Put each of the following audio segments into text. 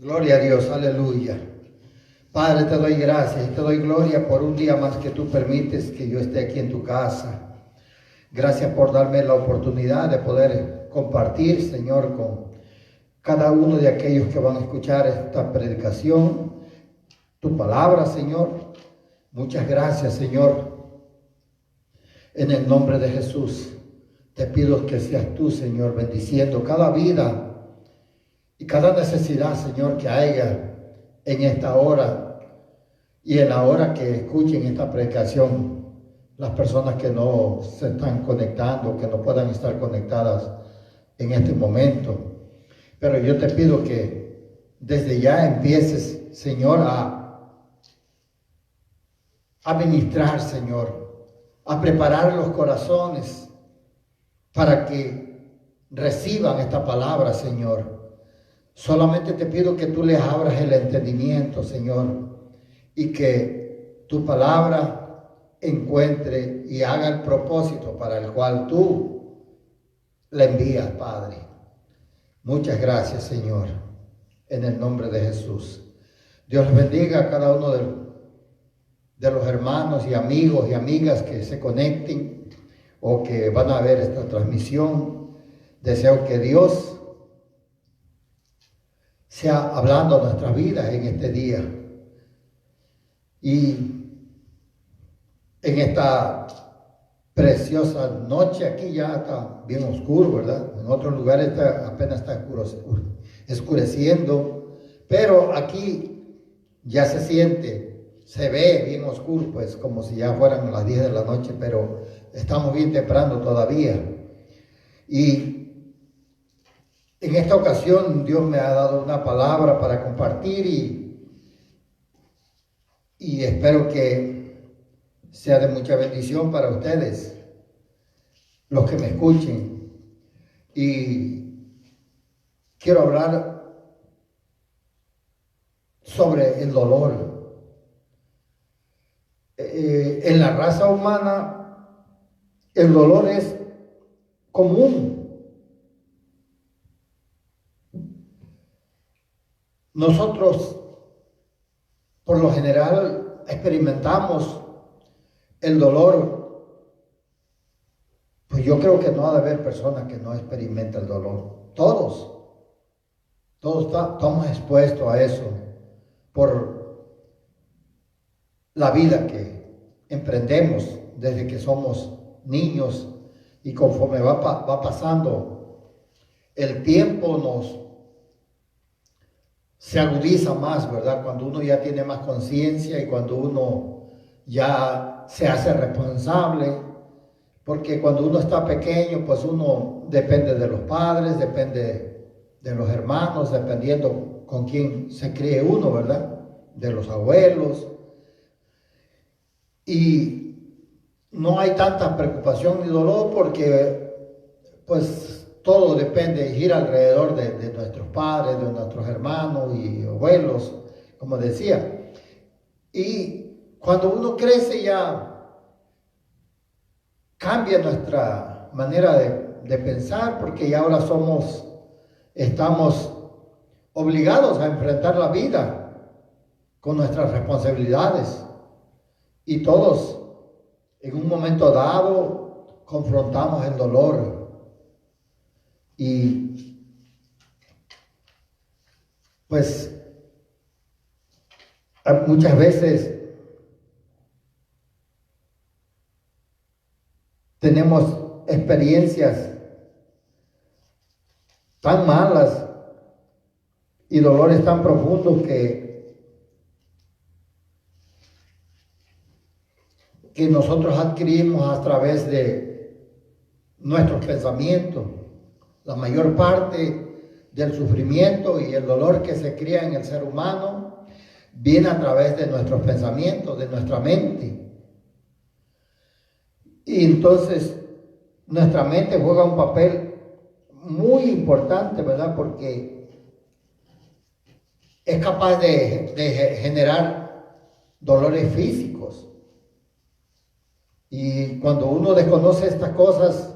Gloria a Dios, aleluya. Padre, te doy gracias y te doy gloria por un día más que tú permites que yo esté aquí en tu casa. Gracias por darme la oportunidad de poder compartir, Señor, con cada uno de aquellos que van a escuchar esta predicación, tu palabra, Señor. Muchas gracias, Señor. En el nombre de Jesús, te pido que seas tú, Señor, bendiciendo cada vida y cada necesidad, Señor, que haya en esta hora y en la hora que escuchen esta predicación, las personas que no se están conectando, que no puedan estar conectadas en este momento. Pero yo te pido que desde ya empieces, Señor, a ministrar, Señor, a preparar los corazones para que reciban esta palabra, Señor. Solamente te pido que tú les abras el entendimiento, Señor, y que tu palabra encuentre y haga el propósito para el cual tú la envías, Padre. Muchas gracias, Señor, en el nombre de Jesús. Dios bendiga a cada uno de los hermanos y amigos y amigas que se conecten o que van a ver esta transmisión. Deseo que Dios sea hablando a nuestras vidas en este día. Y en esta preciosa noche, aquí ya está bien oscuro, ¿verdad? En otros lugares apenas está escureciendo, pero aquí ya se siente, se ve bien oscuro, pues como si ya fueran las 10 de la noche, pero estamos bien temprano todavía. Y en esta ocasión Dios me ha dado una palabra para compartir y espero que sea de mucha bendición para ustedes, los que me escuchen. Y quiero hablar sobre el dolor. En la raza humana el dolor es común. Nosotros, por lo general, experimentamos el dolor. Pues yo creo que no ha de haber persona que no experimente el dolor. Todos estamos expuestos a eso por la vida que emprendemos desde que somos niños, y conforme va pasando el tiempo se agudiza más, ¿verdad? Cuando uno ya tiene más conciencia y cuando uno ya se hace responsable, porque cuando uno está pequeño, pues uno depende de los padres, depende de los hermanos, dependiendo con quién se críe uno, ¿verdad? De los abuelos. Y no hay tanta preocupación ni dolor porque, pues, todo depende, gira alrededor de nuestros padres, de nuestros hermanos y abuelos, como decía. Y cuando uno crece ya cambia nuestra manera de pensar, porque ya ahora estamos obligados a enfrentar la vida con nuestras responsabilidades. Y todos en un momento dado confrontamos el dolor. Y pues muchas veces tenemos experiencias tan malas y dolores tan profundos que nosotros adquirimos a través de nuestros pensamientos. La mayor parte del sufrimiento y el dolor que se cría en el ser humano viene a través de nuestros pensamientos, de nuestra mente. Y entonces nuestra mente juega un papel muy importante, ¿verdad? Porque es capaz de generar dolores físicos. Y cuando uno desconoce estas cosas,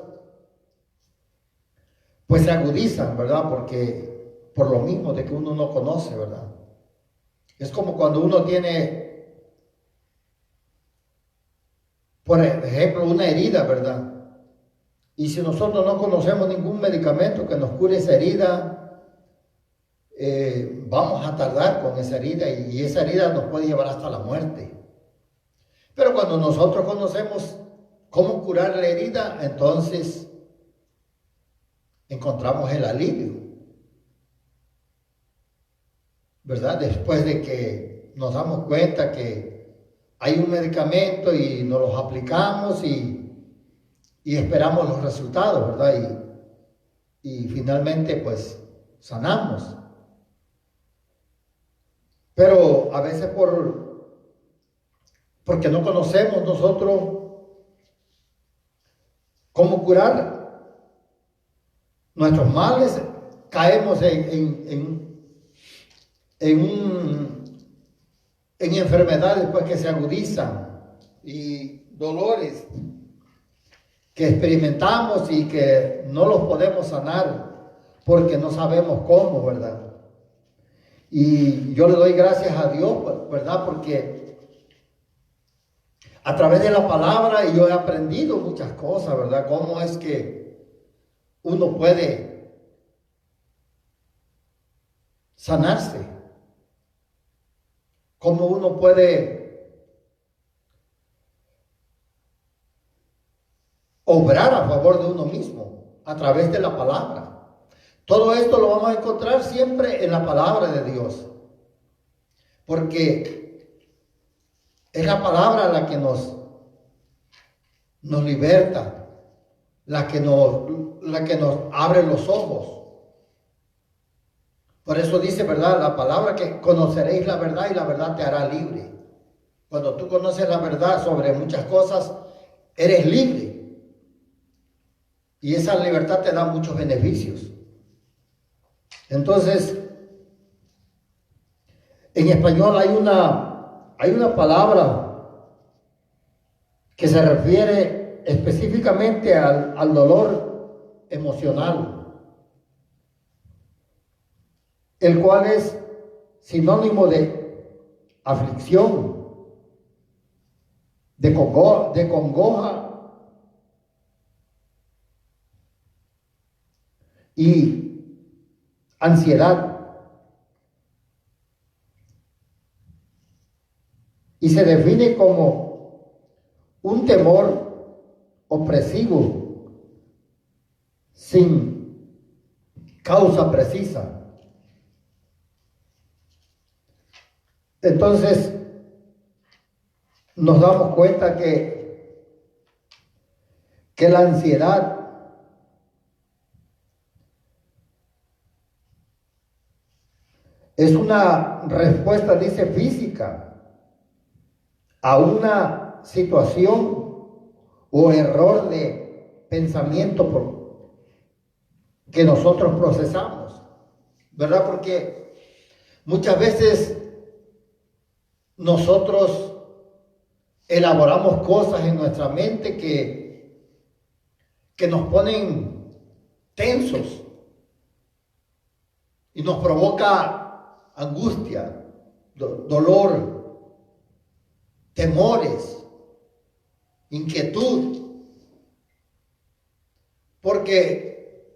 pues se agudizan, ¿verdad? Porque por lo mismo de que uno no conoce, ¿verdad? Es como cuando uno tiene, por ejemplo, una herida, ¿verdad? Y si nosotros no conocemos ningún medicamento que nos cure esa herida, vamos a tardar con esa herida y esa herida nos puede llevar hasta la muerte. Pero cuando nosotros conocemos cómo curar la herida, entonces encontramos el alivio, ¿verdad? Después de que nos damos cuenta que hay un medicamento y nos los aplicamos y esperamos los resultados, ¿verdad? Y finalmente pues sanamos. Pero a veces porque no conocemos nosotros cómo curar nuestros males, caemos en enfermedades pues, que se agudizan y dolores que experimentamos y que no los podemos sanar porque no sabemos cómo, ¿verdad? Y yo le doy gracias a Dios, ¿verdad? Porque a través de la palabra yo he aprendido muchas cosas, ¿verdad? Cómo es que uno puede sanarse, cómo uno puede obrar a favor de uno mismo a través de la palabra. Todo esto lo vamos a encontrar siempre en la palabra de Dios, porque es la palabra la que nos liberta, la que nos abre los ojos. Por eso dice, ¿verdad? La palabra que conoceréis la verdad y la verdad te hará libre. Cuando tú conoces la verdad sobre muchas cosas, eres libre. Y esa libertad te da muchos beneficios. Entonces, en español hay una palabra que se refiere específicamente al dolor emocional, el cual es sinónimo de aflicción, de congoja y ansiedad. Y se define como un temor opresivo sin causa precisa. Entonces nos damos cuenta que la ansiedad es una respuesta, dice, física a una situación o error de pensamiento que nosotros procesamos, ¿verdad? Porque muchas veces nosotros elaboramos cosas en nuestra mente que nos ponen tensos y nos provoca angustia, dolor, temores, inquietud, porque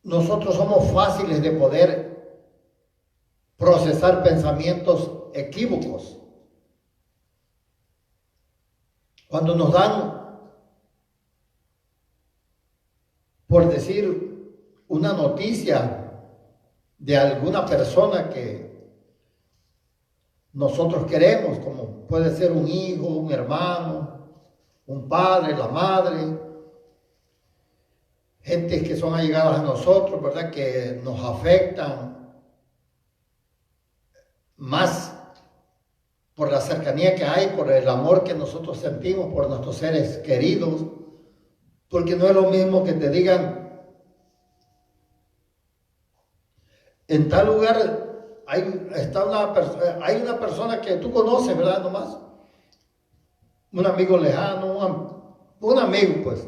nosotros somos fáciles de poder procesar pensamientos equívocos. Cuando nos dan, por decir, una noticia de alguna persona que nosotros queremos, como puede ser un hijo, un hermano, un padre, la madre, gente que son allegadas a nosotros, ¿verdad? Que nos afectan más por la cercanía que hay, por el amor que nosotros sentimos por nuestros seres queridos, porque no es lo mismo que te digan, en tal lugar hay una persona que tú conoces, ¿verdad? Nomás. Un amigo lejano, un amigo, pues.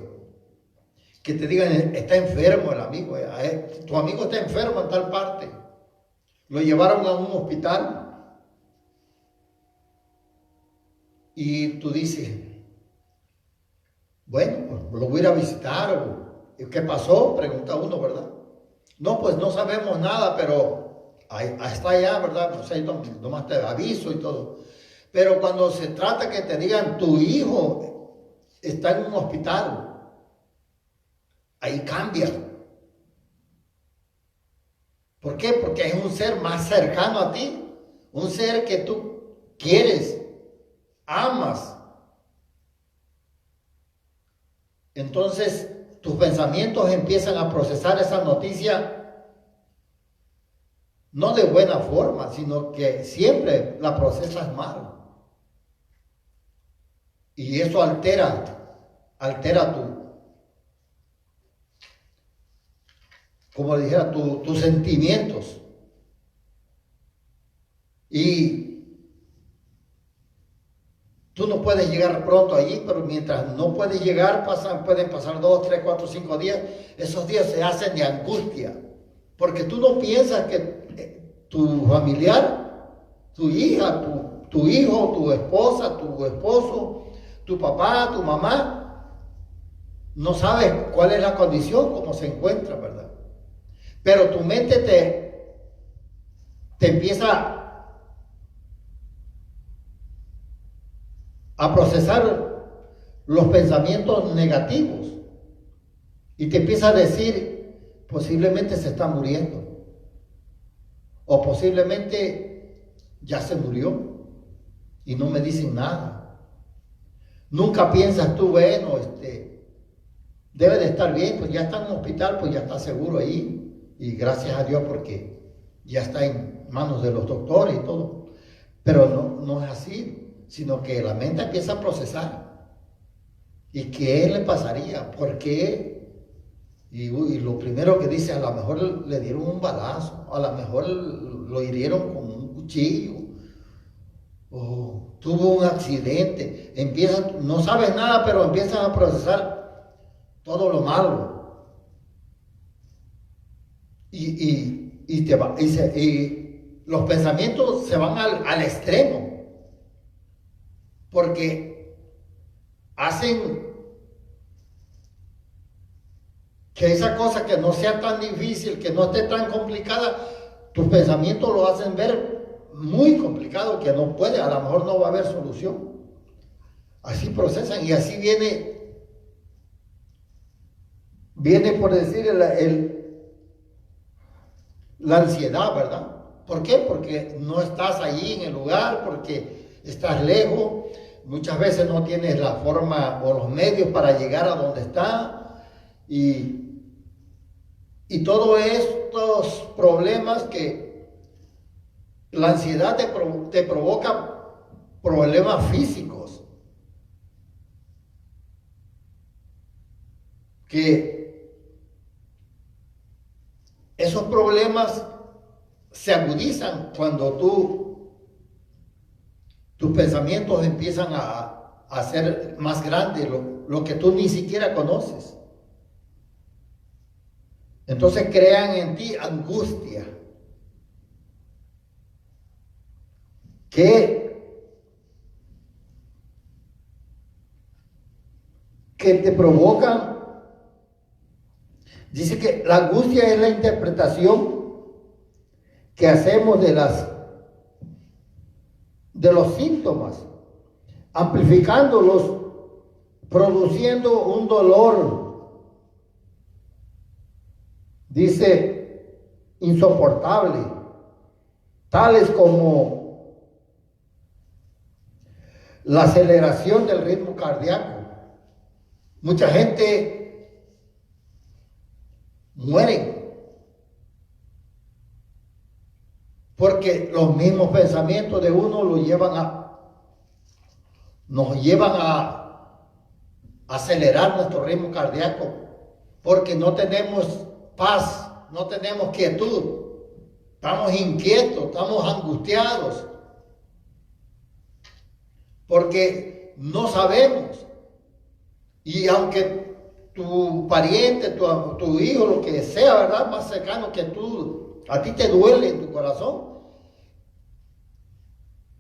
Que te digan, está enfermo el amigo. Tu amigo está enfermo en tal parte. Lo llevaron a un hospital y tú dices, bueno, pues lo voy a ir a visitar. ¿Qué pasó? Pregunta uno, ¿verdad? No, pues no sabemos nada, pero ahí está allá, ¿verdad? Pues ahí nomás te aviso y todo. Pero cuando se trata que te digan, tu hijo está en un hospital, ahí cambia. ¿Por qué? Porque es un ser más cercano a ti, un ser que tú quieres, amas. Entonces, tus pensamientos empiezan a procesar esa noticia no de buena forma, sino que siempre la procesas mal. Y eso altera como dijera, tus sentimientos. Y tú no puedes llegar pronto allí, pero mientras no puedes llegar, pueden pasar 2, 3, 4, 5 días. Esos días se hacen de angustia, porque tú no piensas que tu familiar, tu hija, tu hijo, tu esposa, tu esposo, tu papá, tu mamá, no sabes cuál es la condición, cómo se encuentra, ¿verdad? Pero tu mente te empieza a procesar los pensamientos negativos y te empieza a decir, posiblemente se está muriendo o posiblemente ya se murió y no me dicen nada. Nunca piensas tú, bueno, debe de estar bien, pues ya está en un hospital, pues ya está seguro ahí. Y gracias a Dios porque ya está en manos de los doctores y todo. Pero no es así, sino que la mente empieza a procesar. ¿Y qué le pasaría? ¿Por qué? Y lo primero que dice, a lo mejor le dieron un balazo, a lo mejor lo hirieron con un cuchillo, o tuvo un accidente. No sabes nada, pero empiezan a procesar todo lo malo. Y los pensamientos se van al extremo, porque hacen que esa cosa que no sea tan difícil, que no esté tan complicada, tus pensamientos lo hacen ver muy complicado, que no puede, a lo mejor no va a haber solución. Así procesan y así viene por decir la ansiedad, ¿verdad? ¿Por qué? Porque no estás allí en el lugar, porque estás lejos, muchas veces no tienes la forma o los medios para llegar a donde está, y todos estos problemas que la ansiedad te provoca problemas físicos, que esos problemas se agudizan cuando tus pensamientos empiezan a ser más grandes, lo que tú ni siquiera conoces. Entonces crean en ti angustia, que te provocan. Dice que la angustia es la interpretación que hacemos de los síntomas, amplificándolos, produciendo un dolor, dice, insoportable, tales como la aceleración del ritmo cardíaco. Mucha gente mueren porque los mismos pensamientos de uno nos llevan a acelerar nuestro ritmo cardíaco, porque no tenemos paz, no tenemos quietud, estamos inquietos, estamos angustiados, porque no sabemos. Y aunque tu pariente, tu hijo, lo que sea, ¿verdad?, más cercano que tú a ti te duele en tu corazón,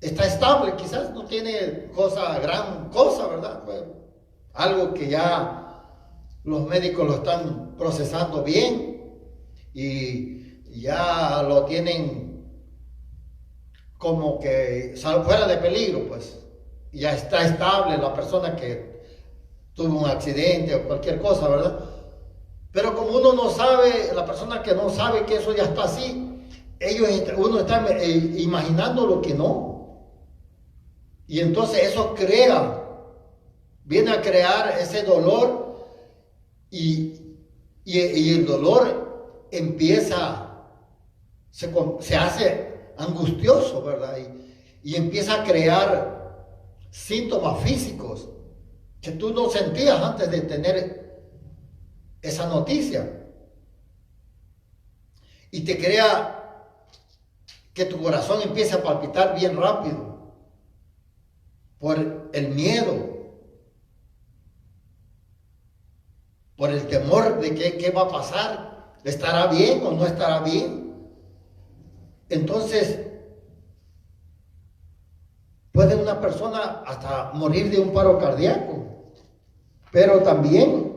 está estable, quizás no tiene gran cosa, ¿verdad? Pues, algo que ya los médicos lo están procesando bien y ya lo tienen como que fuera de peligro, pues ya está estable la persona que tuvo un accidente o cualquier cosa, ¿verdad? Pero como uno no sabe, la persona que no sabe que eso ya está así, uno está imaginando lo que no. Y entonces eso viene a crear ese dolor y el dolor se hace angustioso, ¿verdad? Y empieza a crear síntomas físicos que tú no sentías antes de tener esa noticia. Y te crea que tu corazón empiece a palpitar bien rápido por el miedo, por el temor de qué va a pasar, ¿estará bien o no estará bien? Entonces, puede una persona hasta morir de un paro cardíaco, pero también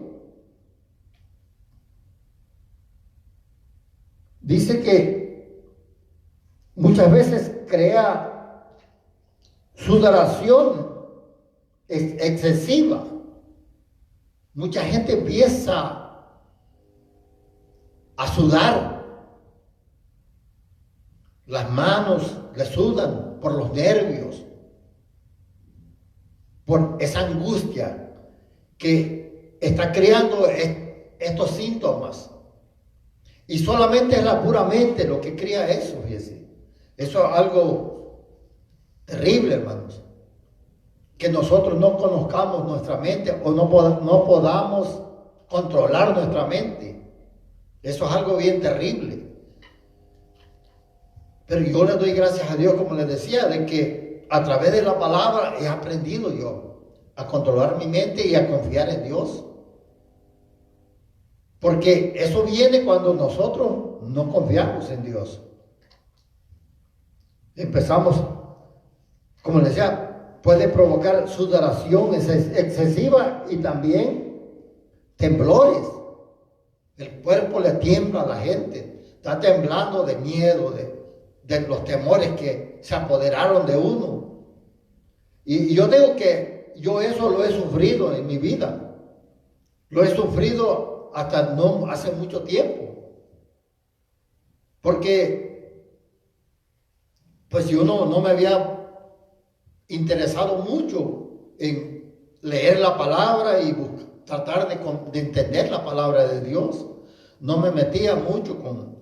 dice que muchas veces crea sudoración excesiva. Mucha gente empieza a sudar, las manos le sudan por los nervios, por esa angustia que está creando estos síntomas. Y solamente es la pura mente lo que crea eso, fíjense. Eso es algo terrible, hermanos. Que nosotros no conozcamos nuestra mente o no podamos controlar nuestra mente. Eso es algo bien terrible. Pero yo le doy gracias a Dios, como les decía, de que a través de la palabra he aprendido yo a controlar mi mente y a confiar en Dios. Porque eso viene cuando nosotros no confiamos en Dios. Empezamos, como les decía, puede provocar sudoración excesiva y también temblores. El cuerpo le tiembla a la gente, está temblando de miedo, de los temores que se apoderaron de uno. Y yo digo que yo eso lo he sufrido en mi vida. Lo he sufrido hasta no hace mucho tiempo. Porque pues yo no me había interesado mucho en leer la palabra y tratar de entender la palabra de Dios. No me metía mucho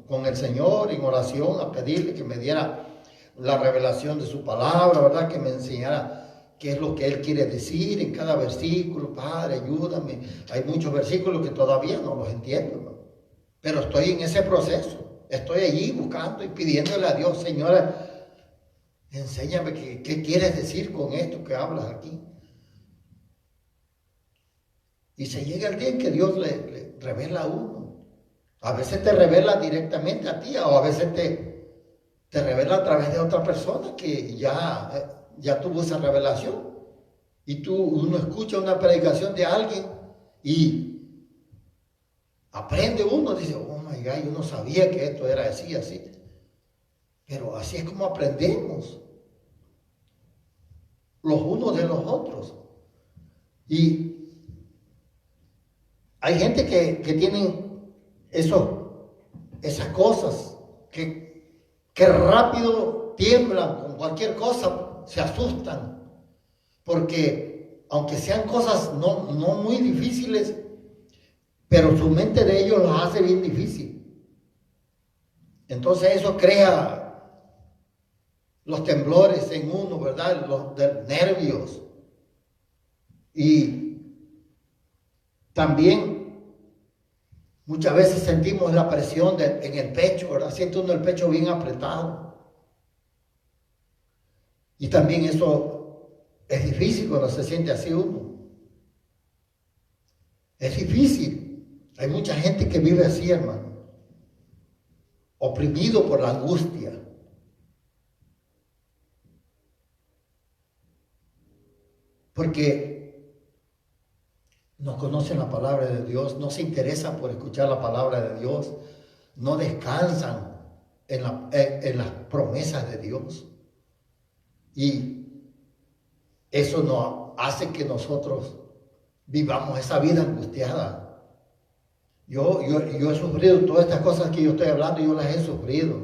con el Señor en oración a pedirle que me diera la revelación de su palabra, ¿verdad? Que me enseñara qué es lo que Él quiere decir en cada versículo. Padre, ayúdame. Hay muchos versículos que todavía no los entiendo, ¿no? Pero estoy en ese proceso. Estoy allí buscando y pidiéndole a Dios, Señora, enséñame qué quieres decir con esto que hablas aquí. Y se llega el día en que Dios le revela a uno. A veces te revela directamente a ti, o a veces te revela a través de otra persona que ya tuvo esa revelación. Y uno escucha una predicación de alguien y aprende uno, dice, oh my God, yo no sabía que esto era así, así. Pero así es como aprendemos los unos de los otros. Y hay gente que tienen esas cosas, que rápido tiemblan con cualquier cosa, se asustan. Porque aunque sean cosas no muy difíciles, pero su mente de ellos las hace bien difícil. Entonces eso crea los temblores en uno, ¿verdad? Los nervios. Y también muchas veces sentimos la presión en el pecho, ¿verdad? Siente uno el pecho bien apretado. Y también eso es difícil cuando se siente así uno. Es difícil. Hay mucha gente que vive así, hermano. oprimido por la angustia. Porque no conocen la palabra de Dios, no se interesan por escuchar la palabra de Dios, no descansan en las promesas de Dios. Y eso nos hace que nosotros vivamos esa vida angustiada. Yo he sufrido todas estas cosas que yo estoy hablando, yo las he sufrido.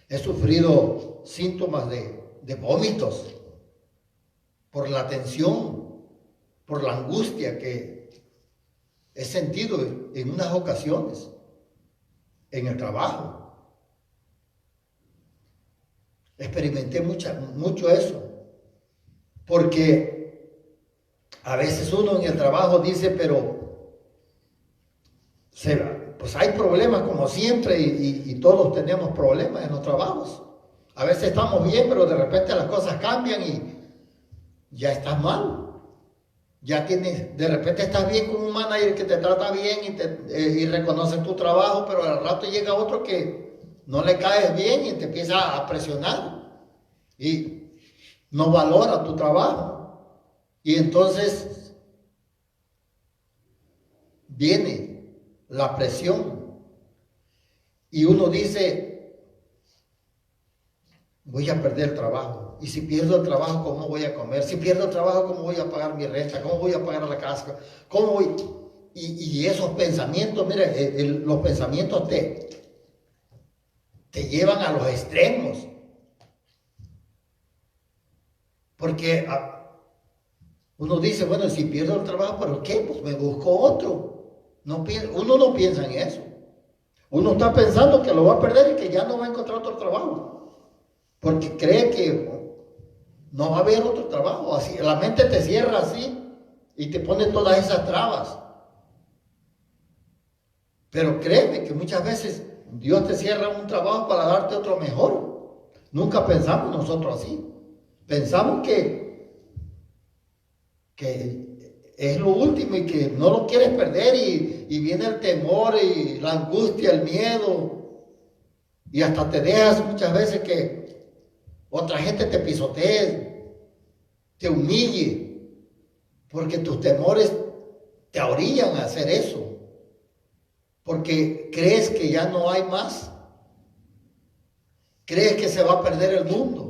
He sufrido síntomas de vómitos por la tensión, por la angustia que he sentido en unas ocasiones en el trabajo. Experimenté mucho eso, porque a veces uno en el trabajo dice, pero pues hay problemas como siempre y todos tenemos problemas en los trabajos. A veces estamos bien, pero de repente las cosas cambian y ya estás mal. De repente estás bien con un manager que te trata bien y reconoce tu trabajo, pero al rato llega otro que no le caes bien y te empieza a presionar y no valora tu trabajo. Y entonces viene la presión y uno dice, voy a perder el trabajo. Y si pierdo el trabajo, ¿cómo voy a comer? Si pierdo el trabajo, ¿cómo voy a pagar mi renta? ¿Cómo voy a pagar la casa? ¿Cómo voy? Y esos pensamientos, mire, los pensamientos te llevan a los extremos. Porque uno dice, bueno, si pierdo el trabajo, ¿pero qué? Pues me busco otro. Uno no piensa en eso. Uno está pensando que lo va a perder y que ya no va a encontrar otro trabajo. Porque cree que no va a haber otro trabajo. Así, la mente te cierra así y te pone todas esas trabas. Pero créeme que muchas veces Dios te cierra un trabajo para darte otro mejor. Nunca pensamos nosotros así. Pensamos que es lo último y que no lo quieres perder y viene el temor y la angustia, el miedo. Y hasta te dejas muchas veces que otra gente te pisotee, te humille, porque tus temores te orillan a hacer eso. Porque crees que ya no hay más. Crees que se va a perder el mundo.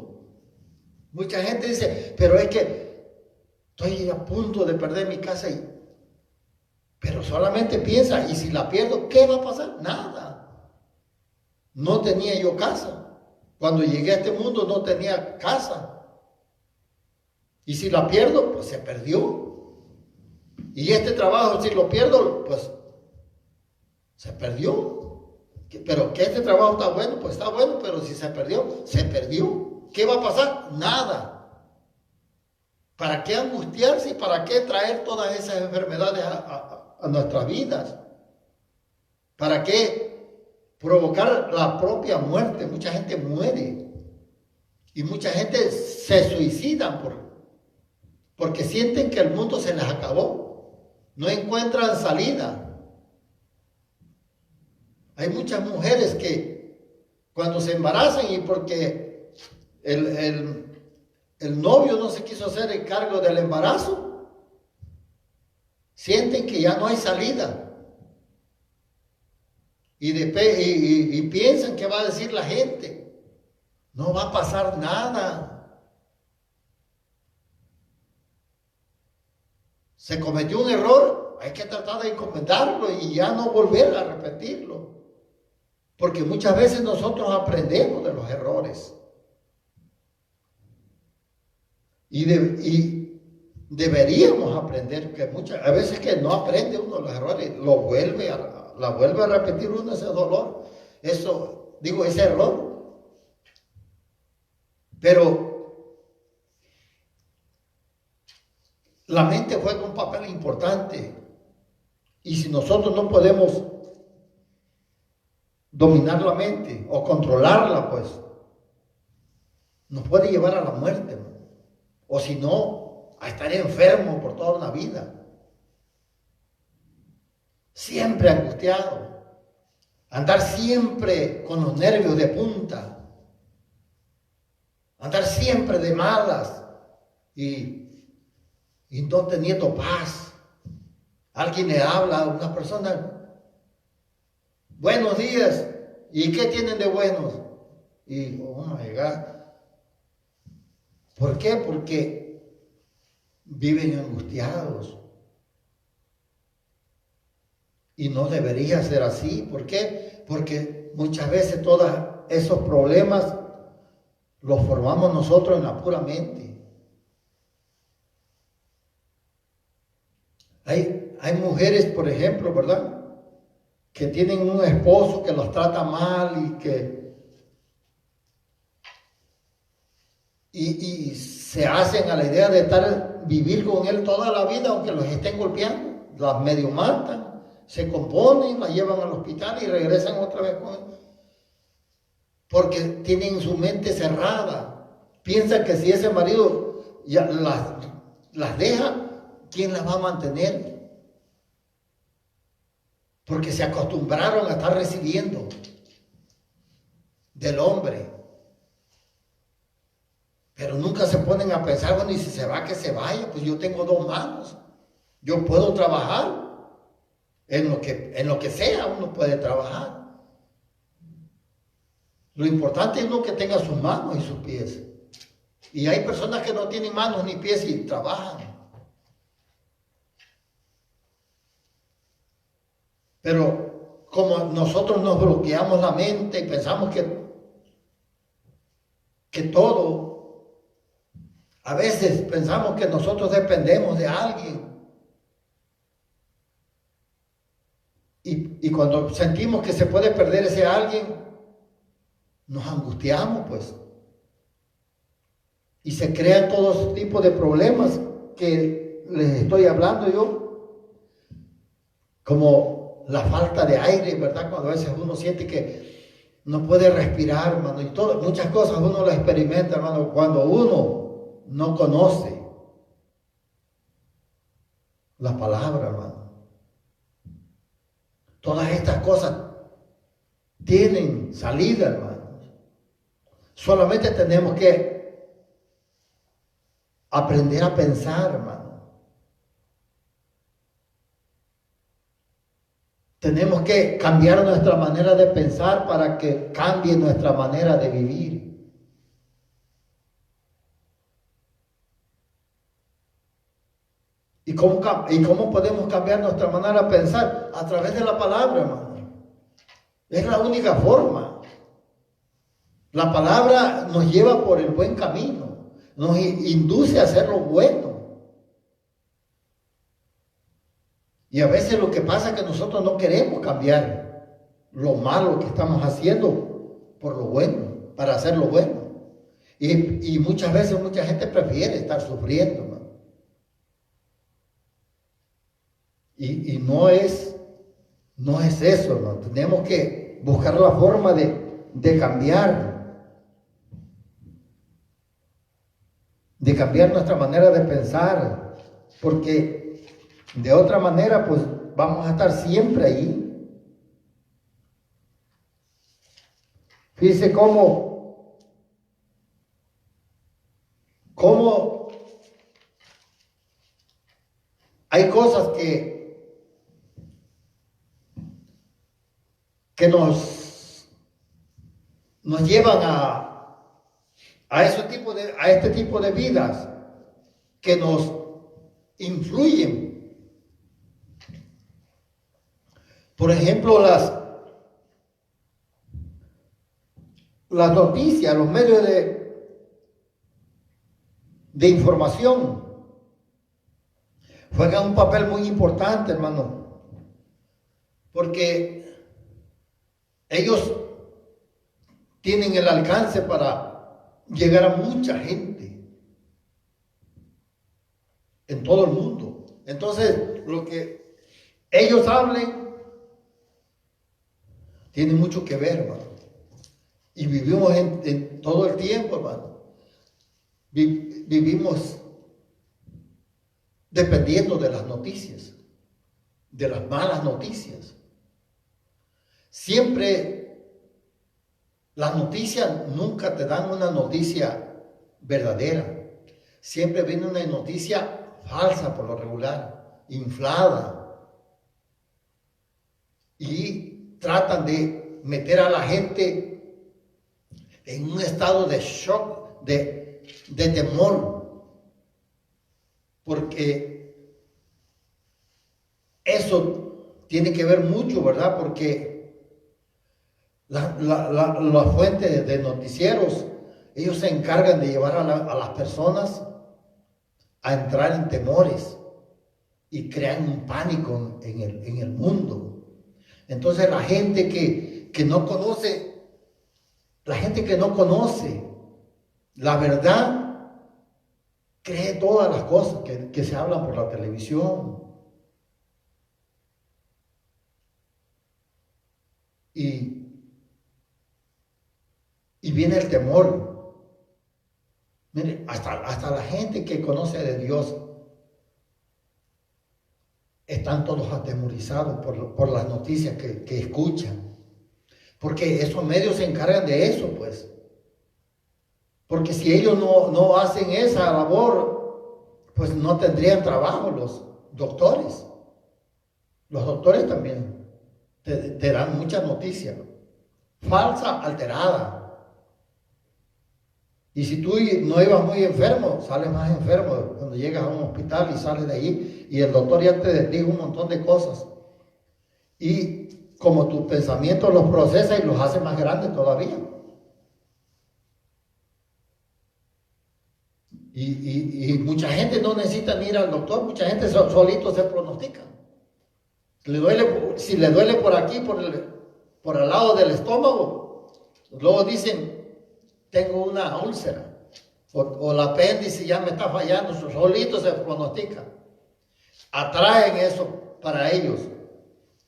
Mucha gente dice, pero es que estoy a punto de perder mi casa. Pero solamente piensa, y si la pierdo, ¿qué va a pasar? Nada. No tenía yo casa. Cuando llegué a este mundo no tenía casa. Y si la pierdo, pues se perdió. Y este trabajo, si lo pierdo, pues se perdió. Pero que este trabajo está bueno, pues está bueno, pero si se perdió, se perdió. ¿Qué va a pasar? Nada. ¿Para qué angustiarse y para qué traer todas esas enfermedades a nuestras vidas? ¿Para qué provocar la propia muerte? Mucha gente muere y mucha gente se suicida porque sienten que el mundo se les acabó. No encuentran salida. Hay muchas mujeres que cuando se embarazan y porque el novio no se quiso hacer el cargo del embarazo, sienten que ya no hay salida. Y piensan que va a decir la gente. No va a pasar nada. Se cometió un error, hay que tratar de encomendarlo y ya no volver a repetirlo. Porque muchas veces nosotros aprendemos de los errores. Y deberíamos aprender, que a veces que no aprende uno los errores, la vuelve a repetir uno ese dolor, ese error. Pero la mente juega un papel importante y si nosotros no podemos dominar la mente o controlarla, pues nos puede llevar a la muerte, ¿no? O si no, a estar enfermo por toda una vida. Siempre angustiado. andar siempre con los nervios de punta, andar siempre de malas y no teniendo paz. Alguien le habla a una persona, buenos días, ¿y qué tienen de buenos? Y, oh my God, ¿por qué? Porque viven angustiados. Y no debería ser así. ¿Por qué? Porque muchas veces todos esos problemas los formamos nosotros en la pura mente. Hay mujeres, por ejemplo, ¿verdad?, que tienen un esposo que los trata mal y se hacen a la idea de vivir con él toda la vida, aunque los estén golpeando, las medio matan, se componen, las llevan al hospital y regresan otra vez con él. Porque tienen su mente cerrada. Piensan que si ese marido ya las deja, ¿quién las va a mantener? Porque se acostumbraron a estar recibiendo del hombre. Pero nunca se ponen a pensar, bueno, y si se va, que se vaya, pues yo tengo dos manos. Yo puedo trabajar. En lo que sea uno puede trabajar. Lo importante es no que tenga sus manos y sus pies. Y hay personas que no tienen manos ni pies y trabajan. Pero como nosotros nos bloqueamos la mente y pensamos que todo, a veces pensamos que nosotros dependemos de alguien. Y cuando sentimos que se puede perder ese alguien, nos angustiamos, pues. Y se crean todo tipo de problemas que les estoy hablando yo. Como la falta de aire, ¿verdad? Cuando a veces uno siente que no puede respirar, hermano. Y muchas cosas uno las experimenta, hermano, cuando uno no conoce la palabra, hermano. Todas estas cosas tienen salida, hermano. Solamente tenemos que aprender a pensar, hermano. Tenemos que cambiar nuestra manera de pensar para que cambie nuestra manera de vivir. ¿Y cómo podemos cambiar nuestra manera de pensar? A través de la palabra, hermano. Es la única forma. La palabra nos lleva por el buen camino. Nos induce a hacer lo bueno. Y a veces lo que pasa es que nosotros no queremos cambiar lo malo que estamos haciendo por lo bueno, para hacer lo bueno. Y muchas veces mucha gente prefiere estar sufriendo, ¿no? Y no es eso, ¿no? Tenemos que buscar la forma de cambiar nuestra manera de pensar, porque de otra manera, pues vamos a estar siempre ahí. Fíjese cómo hay cosas que nos llevan a este tipo de vidas que nos influyen. Por ejemplo, las noticias, los medios de información juegan un papel muy importante, hermano, porque ellos tienen el alcance para llegar a mucha gente en todo el mundo. Entonces, lo que ellos hablen tiene mucho que ver, hermano. Y vivimos en todo el tiempo, hermano. Vivimos dependiendo de las noticias, de las malas noticias. Siempre las noticias nunca te dan una noticia verdadera. Siempre viene una noticia falsa por lo regular, inflada. Y tratan de meter a la gente en un estado de shock, de temor. Porque eso tiene que ver mucho, ¿verdad? Porque la fuente de noticieros, ellos se encargan de llevar a las personas a entrar en temores y crean un pánico en el mundo. Entonces la gente que no conoce, la verdad, cree todas las cosas que se hablan por la televisión. Y viene el temor. Mire, hasta la gente que conoce de Dios están todos atemorizados por las noticias que escuchan. Porque esos medios se encargan de eso, pues. Porque si ellos no hacen esa labor, pues no tendrían trabajo los doctores. Los doctores también te dan muchas noticias. Falsa, alterada. Y si tú no ibas muy enfermo, sales más enfermo cuando llegas a un hospital y sales de allí y el doctor ya te dijo un montón de cosas. Y como tus pensamientos los procesa y los hace más grandes todavía. Y mucha gente no necesita ir al doctor, mucha gente solito se pronostica. Si le duele por aquí, por el lado del estómago, luego dicen, tengo una úlcera, o el apéndice ya me está fallando, solito se pronostica. Atraen eso para ellos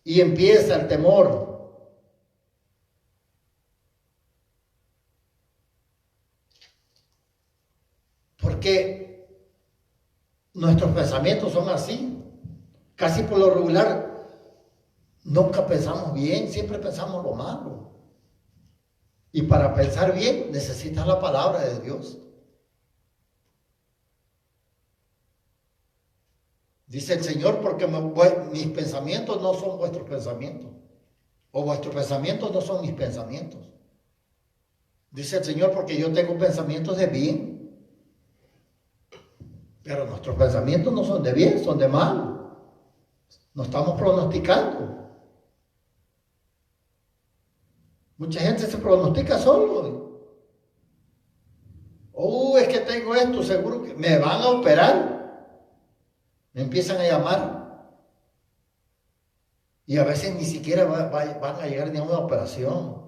y empieza el temor. Porque nuestros pensamientos son así. Casi por lo regular, nunca pensamos bien, siempre pensamos lo malo. Y para pensar bien, necesitas la palabra de Dios. Dice el Señor, porque mis pensamientos no son vuestros pensamientos. O vuestros pensamientos no son mis pensamientos. Dice el Señor, porque yo tengo pensamientos de bien. Pero nuestros pensamientos no son de bien, son de mal. No estamos pronosticando. Mucha gente se pronostica solo. Es que tengo esto, seguro que me van a operar. Me empiezan a llamar. Y a veces ni siquiera van a llegar ni a una operación.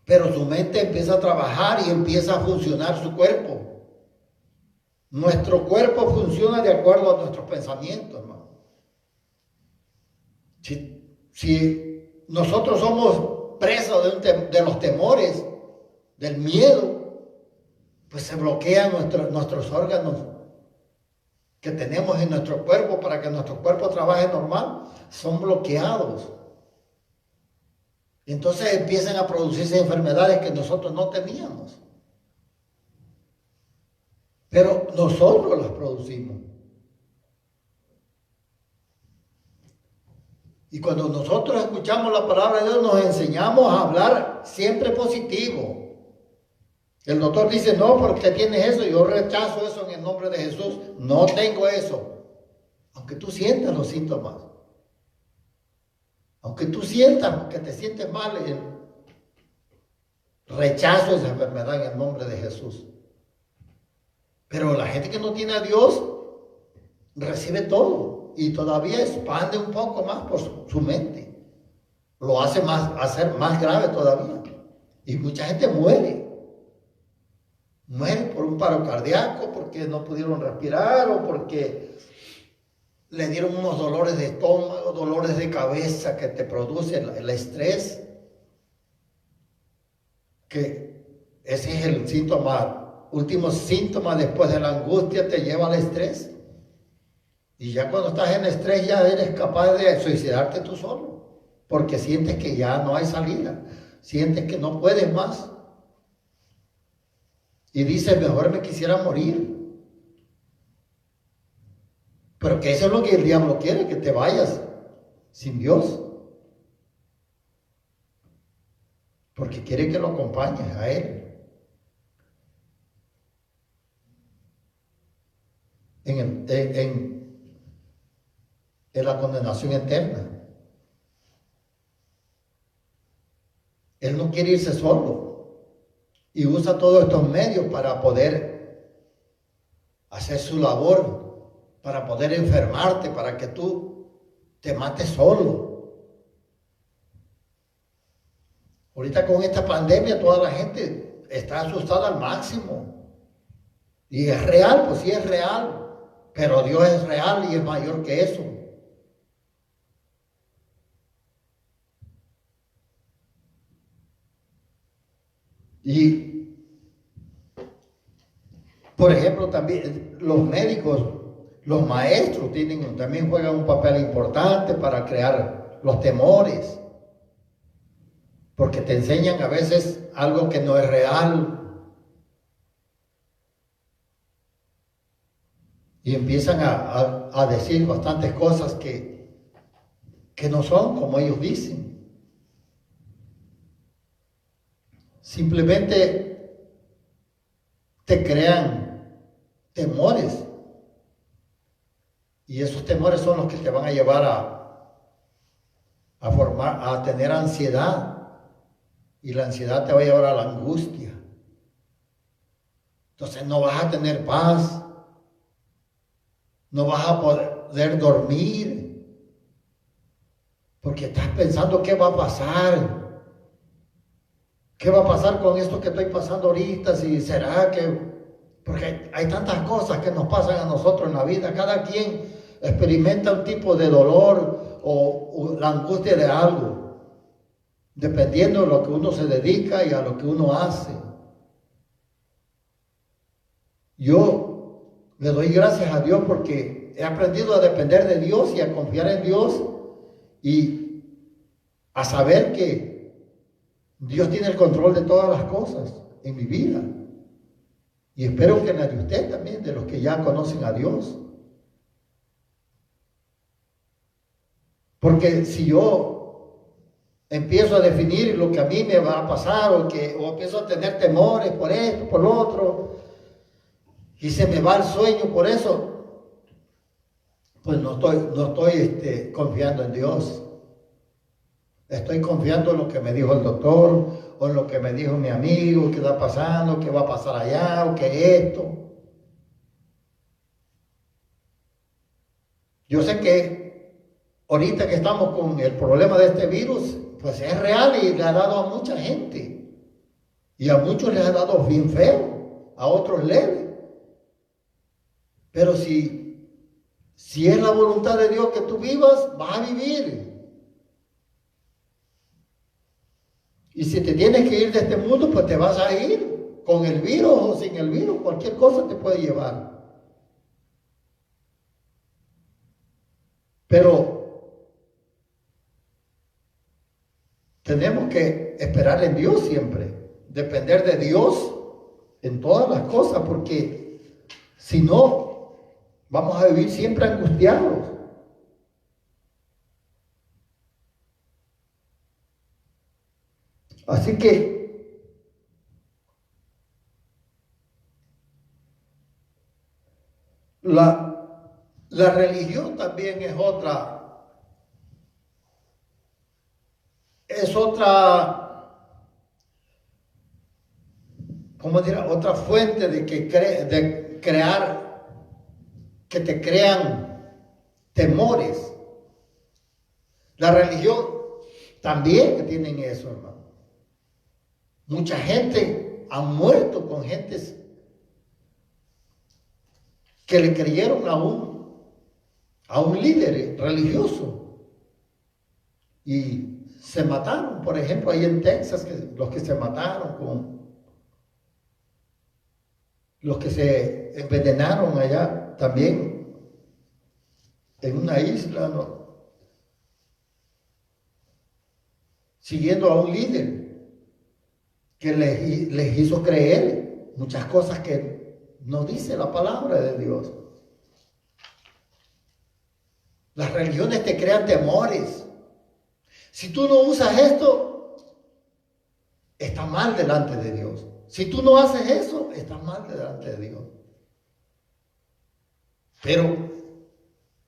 Pero su mente empieza a trabajar y empieza a funcionar su cuerpo. Nuestro cuerpo funciona de acuerdo a nuestros pensamientos, hermano. Si nosotros somos presos de los temores, del miedo, pues se bloquean nuestros órganos que tenemos en nuestro cuerpo para que nuestro cuerpo trabaje normal, son bloqueados. Entonces empiezan a producirse enfermedades que nosotros no teníamos. Pero nosotros las producimos. Y cuando nosotros escuchamos la palabra de Dios, nos enseñamos a hablar siempre positivo. El doctor dice, no, porque tienes eso, yo rechazo eso en el nombre de Jesús. No tengo eso. Aunque tú sientas los síntomas. Aunque tú sientas que te sientes mal, rechazo esa enfermedad en el nombre de Jesús. Pero la gente que no tiene a Dios recibe todo y todavía expande un poco más por su mente. Lo hace hacer más grave todavía. Y mucha gente muere. Muere por un paro cardíaco, porque no pudieron respirar o porque le dieron unos dolores de estómago, dolores de cabeza que te produce el estrés. Que ese es el síntoma, último síntoma después de la angustia, te lleva al estrés. Y ya cuando estás en estrés ya eres capaz de suicidarte tú solo. porque sientes que ya no hay salida, sientes que no puedes más. Y dices, mejor me quisiera morir. Pero que eso es lo que el diablo quiere, que te vayas sin Dios. Porque quiere que lo acompañes a Él. En la condenación eterna. Él no quiere irse solo. Y usa todos estos medios para poder hacer su labor, para poder enfermarte, para que tú te mates solo. Ahorita con esta pandemia toda la gente está asustada al máximo. Y es real, pues sí es real. Pero Dios es real y es mayor que eso. Y, por ejemplo, también los médicos, los maestros también juegan un papel importante para crear los temores. Porque te enseñan a veces algo que no es real. Y empiezan a decir bastantes cosas que no son como ellos dicen. Simplemente te crean temores. Y esos temores son los que te van a llevar a tener ansiedad. Y la ansiedad te va a llevar a la angustia. Entonces no vas a tener paz. No vas a poder dormir. Porque estás pensando qué va a pasar. ¿Qué va a pasar con esto que estoy pasando ahorita? Si será que... Porque hay tantas cosas que nos pasan a nosotros en la vida. Cada quien experimenta un tipo de dolor o la angustia de algo, dependiendo de lo que uno se dedica y a lo que uno hace. Yo le doy gracias a Dios porque he aprendido a depender de Dios y a confiar en Dios y a saber que Dios tiene el control de todas las cosas en mi vida. Y espero que en la de usted también, de los que ya conocen a Dios. Porque si yo empiezo a definir lo que a mí me va a pasar o empiezo a tener temores por esto, por lo otro, y se me va el sueño por eso, pues no estoy confiando en Dios. Estoy confiando en lo que me dijo el doctor, o en lo que me dijo mi amigo, qué está pasando, qué va a pasar allá, o qué esto. Yo sé que ahorita que estamos con el problema de este virus, pues es real y le ha dado a mucha gente. Y a muchos les ha dado bien feo, a otros leve. Pero si es la voluntad de Dios que tú vivas, vas a vivir. Y si te tienes que ir de este mundo, pues te vas a ir con el virus o sin el virus. Cualquier cosa te puede llevar. Pero tenemos que esperar en Dios siempre. Depender de Dios en todas las cosas. Porque si no, vamos a vivir siempre angustiados. Así que la religión también es otra, ¿cómo dirá? Otra fuente de crear, que te crean temores. La religión también que tienen eso, hermano. Mucha gente ha muerto con gentes que le creyeron a un líder religioso y se mataron. Por ejemplo, ahí en Texas, los que se mataron, los que se envenenaron allá también en una isla, ¿no? siguiendo a un líder que les hizo creer muchas cosas que no dice la palabra de Dios. Las religiones te crean temores. Si tú no usas esto, está mal delante de Dios. Si tú no haces eso, estás mal delante de Dios. Pero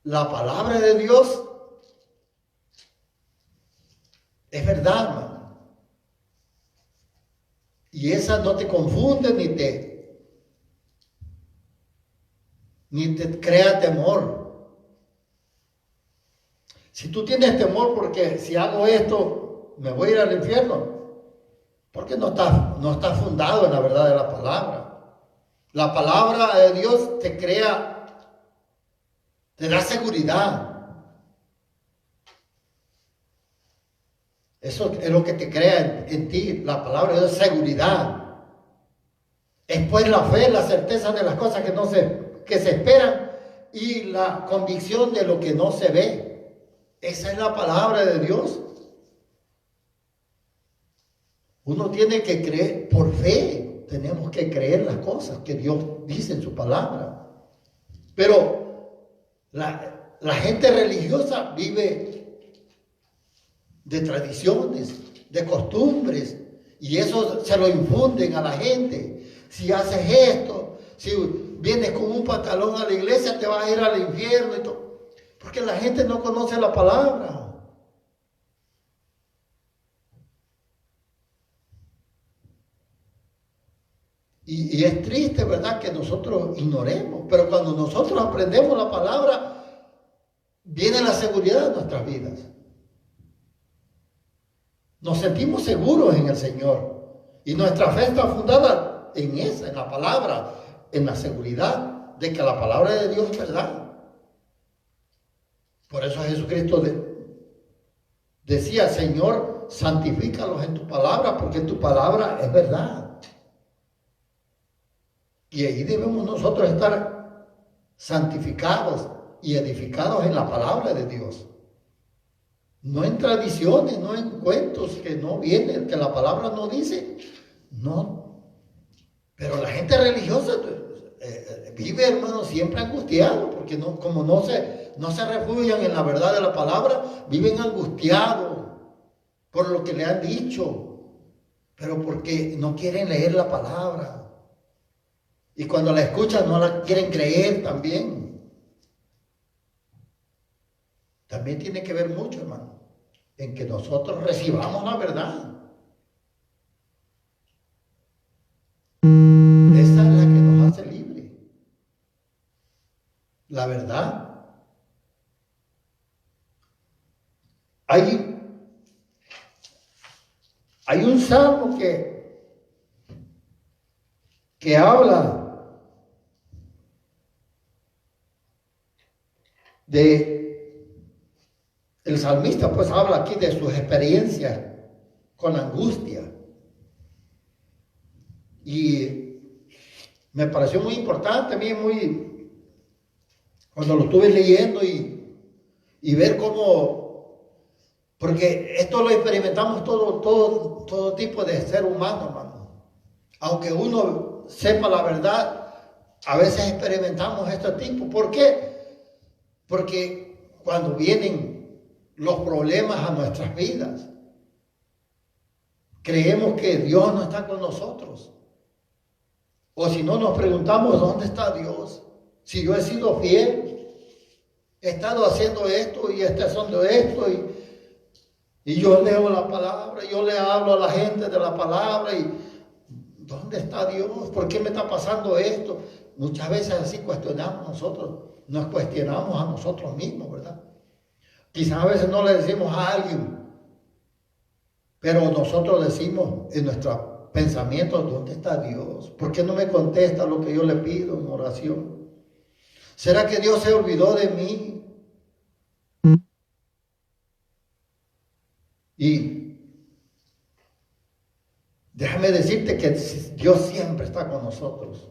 la palabra de Dios es verdad, hermano. Y esa no te confunde ni te crea temor. Si tú tienes temor porque si hago esto me voy a ir al infierno, porque no está fundado en la verdad de la palabra. La palabra de Dios te da seguridad. Eso es lo que te crea en ti. La palabra de Dios es seguridad. Es pues la fe, la certeza de las cosas que se esperan y la convicción de lo que no se ve. Esa es la palabra de Dios. Uno tiene que creer por fe. Tenemos que creer las cosas que Dios dice en su palabra. Pero la gente religiosa vive de tradiciones, de costumbres, y eso se lo infunden a la gente. Si haces esto, si vienes con un pantalón a la iglesia, te vas a ir al infierno y todo. Porque la gente no conoce la palabra. Y es triste, ¿verdad?, que nosotros ignoremos. Pero cuando nosotros aprendemos la palabra, viene la seguridad de nuestras vidas. Nos sentimos seguros en el Señor. Y nuestra fe está fundada en la palabra, en la seguridad de que la palabra de Dios es verdad. Por eso Jesucristo decía: Señor, santifícalos en tu palabra, porque tu palabra es verdad. Y ahí debemos nosotros estar santificados y edificados en la palabra de Dios. No en tradiciones, no en cuentos que no vienen, que la palabra no dice. No. Pero la gente religiosa vive, hermano, siempre angustiado, porque como no se refugian en la verdad de la palabra, viven angustiados por lo que le han dicho, pero porque no quieren leer la palabra. Y cuando la escuchan no la quieren creer también. También tiene que ver mucho, hermano, en que nosotros recibamos la verdad. Esa es la que nos hace libres. La verdad. Hay un salmo que habla el salmista, pues habla aquí de sus experiencias con angustia. Y me pareció muy importante a mí, cuando lo estuve leyendo y ver cómo, porque esto lo experimentamos todo tipo de ser humano, hermano. Aunque uno sepa la verdad, a veces experimentamos este tipo. ¿Por qué? Porque cuando vienen los problemas a nuestras vidas, creemos que Dios no está con nosotros. O si no, nos preguntamos: ¿dónde está Dios? Si yo he sido fiel, he estado haciendo esto y haciendo esto, y yo leo la palabra, yo le hablo a la gente de la palabra, y ¿dónde está Dios? ¿Por qué me está pasando esto? Muchas veces así nos cuestionamos a nosotros mismos, ¿verdad? Quizás a veces no le decimos a alguien, pero nosotros decimos en nuestro pensamiento: ¿dónde está Dios? ¿Por qué no me contesta lo que yo le pido en oración? ¿Será que Dios se olvidó de mí? Y déjame decirte que Dios siempre está con nosotros.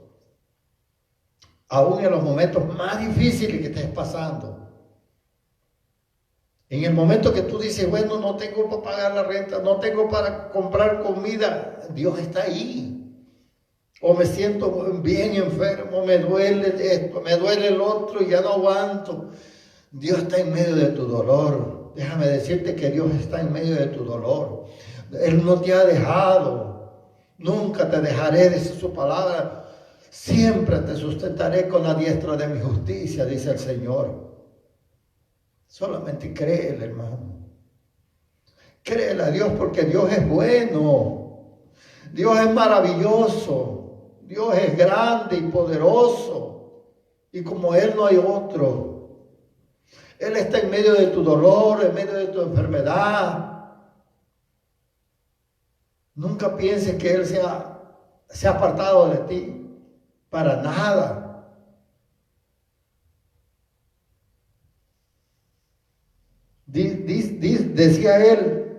Aún en los momentos más difíciles que estés pasando. En el momento que tú dices, bueno, no tengo para pagar la renta, no tengo para comprar comida, Dios está ahí. O me siento bien enfermo, me duele esto, me duele el otro y ya no aguanto. Dios está en medio de tu dolor. Déjame decirte que Dios está en medio de tu dolor. Él no te ha dejado. Nunca te dejaré, dice su palabra. Siempre te sustentaré con la diestra de mi justicia, dice el Señor. Solamente créele, hermano. Créele a Dios porque Dios es bueno. Dios es maravilloso. Dios es grande y poderoso. Y como Él no hay otro. Él está en medio de tu dolor, en medio de tu enfermedad. Nunca pienses que Él se ha apartado de ti. Para nada. Decía él,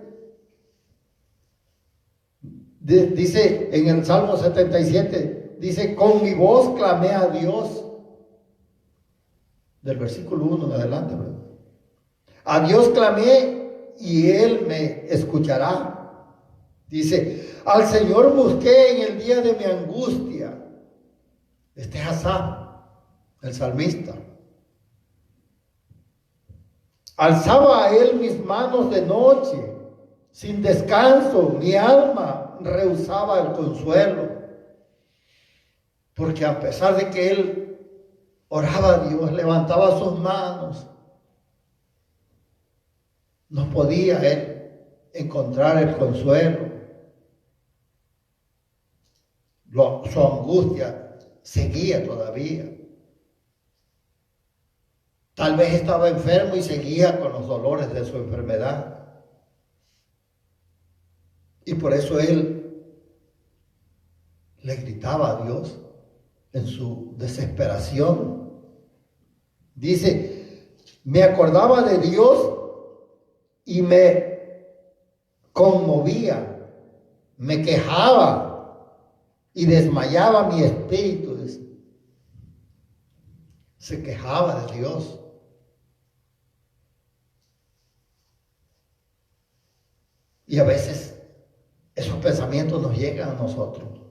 dice en el Salmo 77, dice, con mi voz clamé a Dios. Del versículo 1 en adelante, ¿verdad? A Dios clamé y Él me escuchará. Dice, al Señor busqué en el día de mi angustia. Este es Asaf, el salmista. Alzaba a Él mis manos de noche, sin descanso, mi alma rehusaba el consuelo. Porque a pesar de que Él oraba a Dios, levantaba sus manos, no podía Él encontrar el consuelo. Su angustia seguía todavía. Tal vez estaba enfermo y seguía con los dolores de su enfermedad. Y por eso él le gritaba a Dios en su desesperación. Dice, me acordaba de Dios y me conmovía, me quejaba y desmayaba mi espíritu. Dice. Se quejaba de Dios. Y a veces esos pensamientos nos llegan a nosotros,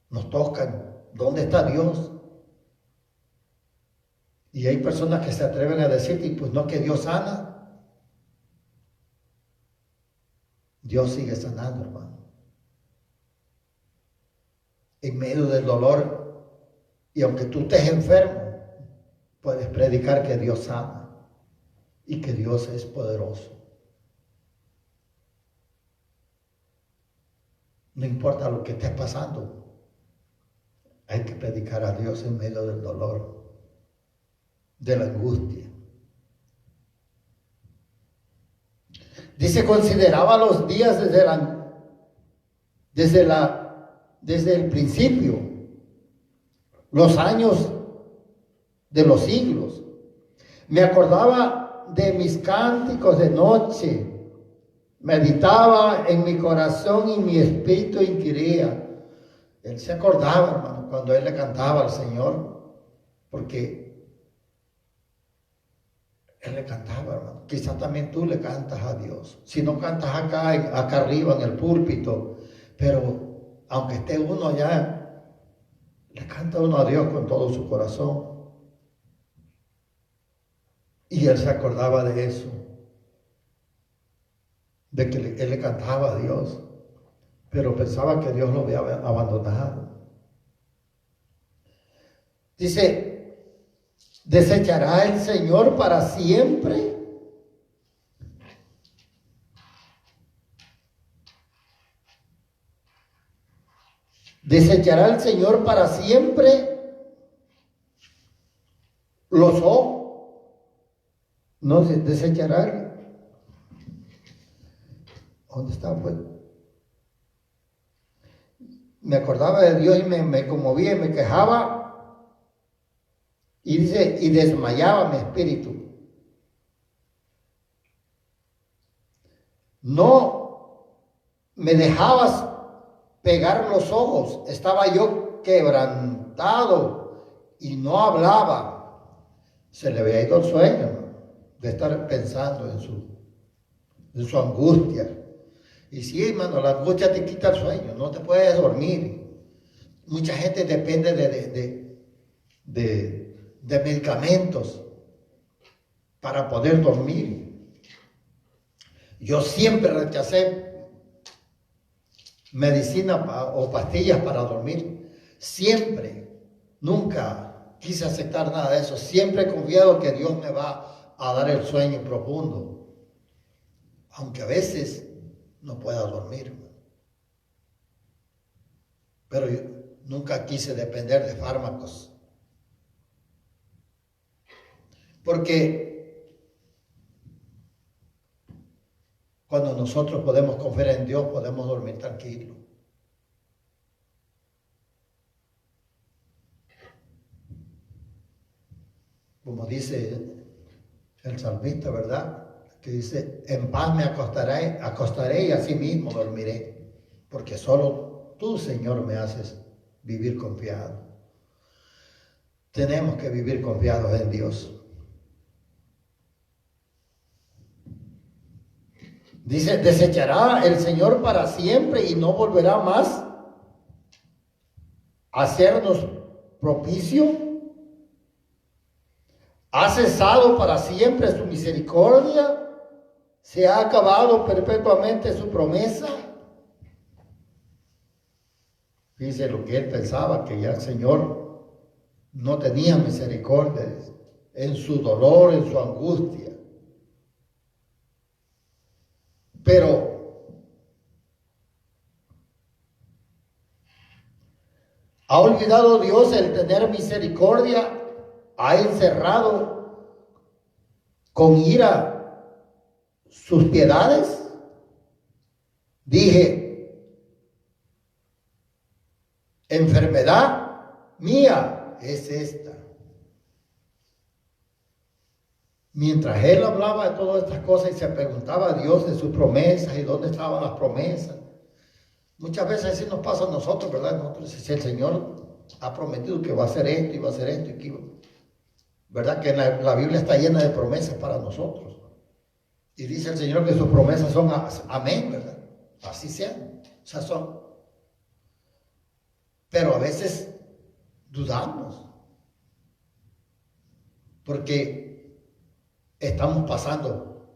nos tocan. ¿Dónde está Dios? Y hay personas que se atreven a decirte, pues no, que Dios sana. Dios sigue sanando, hermano. En medio del dolor, y aunque tú estés enfermo, puedes predicar que Dios sana y que Dios es poderoso. No importa lo que estés pasando, hay que predicar a Dios en medio del dolor, de la angustia. Dice, consideraba los días desde el principio, los años de los siglos. Me acordaba de mis cánticos de noche. Meditaba en mi corazón y mi espíritu inquiría. Él se acordaba, hermano, cuando él le cantaba al Señor, porque él le cantaba, hermano. Quizás también tú le cantas a Dios. Si no cantas acá arriba en el púlpito, pero aunque esté uno allá, le canta uno a Dios con todo su corazón. Y él se acordaba de eso. De que él le cantaba a Dios, pero pensaba que Dios lo había abandonado. Dice, ¿desechará el Señor para siempre? ¿Desechará el Señor para siempre los ojos? No se desechará. ¿Dónde está? Pues me acordaba de Dios y me conmovía y me quejaba. Y dice, y desmayaba mi espíritu. No me dejabas pegar los ojos. Estaba yo quebrantado y no hablaba. Se le había ido el sueño de estar pensando en su en su angustia. Y sí, hermano, la angustia te quita el sueño, no te puedes dormir. Mucha gente depende de medicamentos para poder dormir. Yo siempre rechacé medicina o pastillas para dormir. Siempre, nunca quise aceptar nada de eso. Siempre he confiado que Dios me va a dar el sueño profundo, aunque a veces no pueda dormir. Pero yo nunca quise depender de fármacos. Porque cuando nosotros podemos confiar en Dios, podemos dormir tranquilos. Como dice el salmista, ¿verdad? Que dice, en paz me acostaré y así mismo dormiré, porque solo tú, Señor, me haces vivir confiado. Tenemos que vivir confiados en Dios. Dice, desechará el Señor para siempre y no volverá más a hacernos propicio. Ha cesado para siempre su misericordia. Se ha acabado perpetuamente su promesa. Dice lo que él pensaba, que ya el Señor no tenía misericordia en su dolor, en su angustia. Pero ha olvidado Dios el tener misericordia, ha encerrado con ira sus piedades. Dije, enfermedad mía es esta. Mientras él hablaba de todas estas cosas y se preguntaba a Dios de sus promesas y dónde estaban las promesas, muchas veces así nos pasa a nosotros, ¿verdad? Nosotros, si el Señor ha prometido que va a hacer esto y va a hacer esto, y que, ¿verdad? Que la Biblia está llena de promesas para nosotros. Y dice el Señor que sus promesas son amén, ¿verdad? Así sean. O sea, son. Pero a veces dudamos. Porque estamos pasando